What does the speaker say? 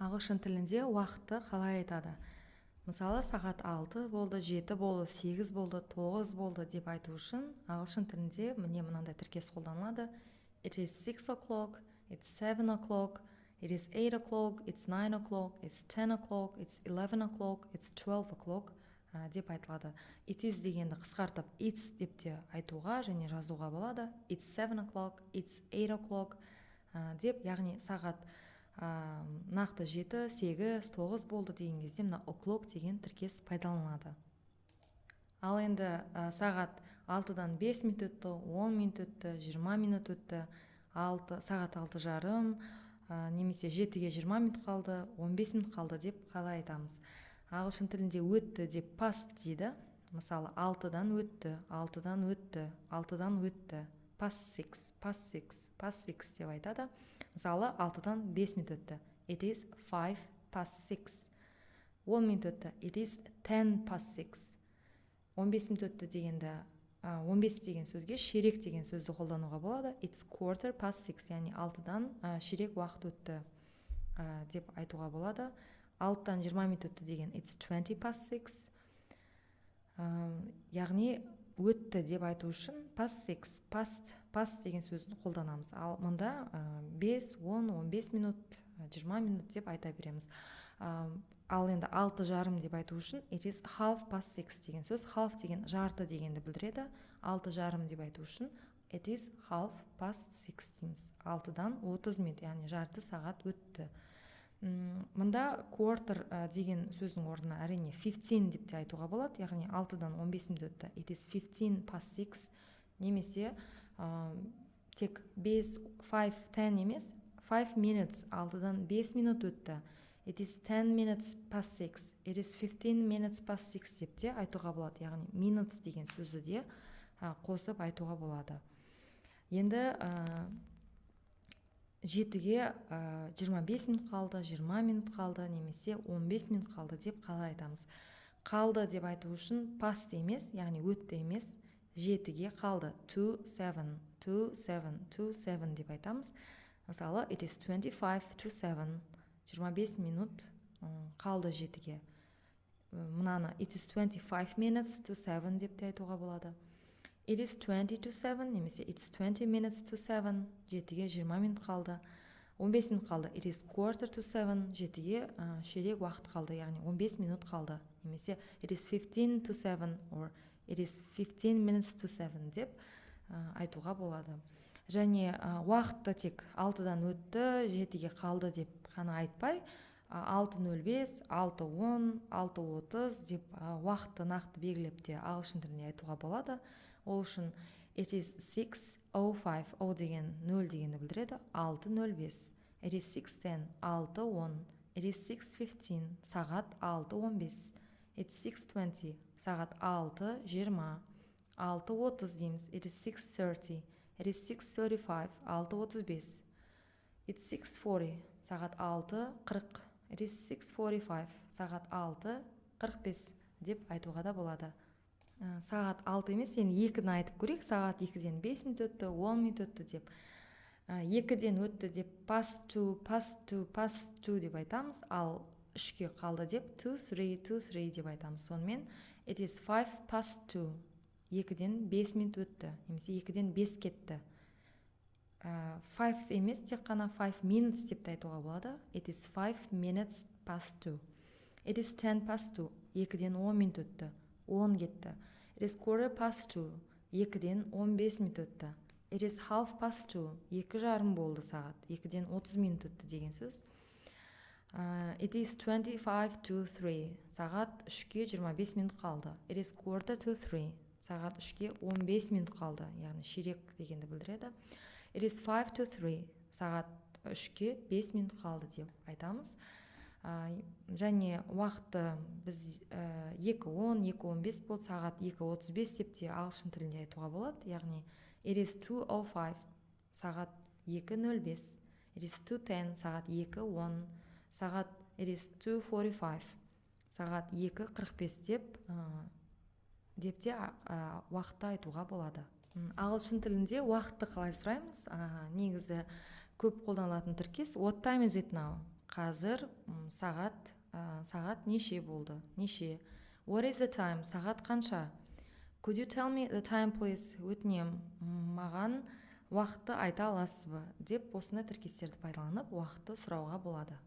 ағылшын тілінде уақытты қалай айтады? Мысалы, сағат 6 болды, 7 болды, 8 болды, 9 болды деп айту үшін ағылшын тілінде міне мынандай тіркес қолданылады. It is 6 o'clock, it's 7 o'clock, it is 8 o'clock, it's 9 o'clock, it's 10 o'clock, it's 11 o'clock, it's 12 o'clock деп айтылады. It is дегенді қысқартып it's деп те айтуға және жазуға болады. It's 7 o'clock, it's 8 o'clock деп, яғни сағат нақты 7, 8, 9 болды деген кезде мына o'clock деген тіркес пайдаланылады. Ал енді сағат 6-дан 5 минут өтті, 10 минут өтті, 20 минут өтті, сағат 6:30 немесе 7-ге 20 минут қалды, 15 минут қалды деп қалай айтамыз? Ағылшын тілінде өтті деп past дейді. Мысалы, 6-дан өтті, 6-дан өтті, 6-дан өтті. Past 6 деп айтады. Мысалы, 6-дан 5 минут өтті. It is 5 past 6. 10 минут өтті. It is 10 past 6. 15 минут өтті дегенді, 15 деген сөзге ширек деген сөзді қолдануға болады. It's quarter past 6, яғни 6-дан ширек уақыт өтті деп айтуға болады. 6-дан 20 минут өтті деген it's 20 past 6. Яғни өтті деп айту үшін past 6, past деген сөзді қолданамыз. Ал мұнда 5, 10, 15 минут, 20 минут деп айта береміз. Ал енді 6:30 деп айту үшін it is half past 6 деген сөз. Half деген жарты дегенді білдіреді. 6:30 деп айту үшін it is half past 6 дейміз. 6-дан 30 минут, яғни жарты сағат өтті. Мұнда quarter деген сөздің орнына әрине 15 деп те айтуға болады, яғни 6-дан 15 минут өтті. It is 15 past 6, немесе тек 5, 10 емес, 5 minutes, 6-дан 5 минут өтті. It is 10 minutes past 6, it is 15 minutes past 6 деп те айтуға болады, яғни minutes деген сөзді де қосып айтуға болады. Енді 7-ге 25 минут қалды, 20 минут қалды, немесе 15 минут қалды деп қалай айтамыз? Қалды деп айту үшін past емес, яғни өтті емес, 7-ге қалды, to 7 деп айтамыз. Мысалы, it is 25 to 7, 25 минут қалды 7-ге. Мұнаны it is 25 minutes to 7 деп те айтуға болады. It is 20 to 7, немесе it's 20 minutes to 7, 7-ге 20 минут қалды, 15 минут қалды. It is quarter to 7, 7-ге ширек уақыт қалды, яғни 15 минут қалды. Немесе it is 15 to 7, or it is 15 minutes to 7 деп айтуға болады. Және уақытты тек 6-дан өтті, 7-ге қалды деп қана айтпай, 6:05, 6:10, 6:30 деп уақытты нақты белгілеп те ағылшын тілінде айтуға болады. Ол үшін it is 6:05, o деген 0 дегенді білдіреді, 6:05. It is 6:10, 6:10. It is 6:15, сағат 6:15. It's 6:20, сағат 6:20. 6:30 дейміз. It is 6:30. It is 6:35, 6:35. It's 6:40, сағат 6:40. It is 6:45, сағат 6:45 деп айтуға да болады. Сағат 6 емес, енді 2-ні айтып көрейік. Сағат 2-ден 5 минут өтті, 10 минут өтті деп. 2-ден өтті деп past 2 деп айтамыз. Ал 3-ге қалды деп 2-3 деп айтамыз. Сонымен it is 5 past 2. 2-ден 5 минут өтті, немесе 2-ден 5 кетті. 5 емес, тек қана 5 minutes деп айтуға болады. It is 5 minutes past 2. It is 10 past 2. 2-ден 10 минут өтті, 10 кетті. It is quarter past 2. 2-ден 15 минут өтті. It is half past 2. 2:30 болды сағат. 2-ден 30 минут өтті деген сөз. It is 25 to 3. Сағат 3-ге 25 минут қалды. It is quarter to 3. Сағат 3-ге 15 минут қалды, яғни ширек дегенді білдіреді. It is 5 to 3. Сағат 3-ге 5 минут қалды деп айтамыз. Және уақытты біз 2:10, 2:15 болды, сағат 2:35 деп те ағылшын тілінде айтуға болады. Яғни it is 2:05, сағат 2:05. It is 2:10, сағат 2:10. Сағат it is 2:45, сағат 2:45 деп те уақытты айтуға болады. Ағылшын тілінде уақытты қалай сұраймыз? Негізі көп қолданылатын тіркес what time is it now? қазір сағат неше болды, неше. What is the time? Сағат қанша? Could you tell me the time please? Өтінем, маған уақытты айта аласыз ба деп осындай тіркестерді пайдаланып уақытты сұрауға болады.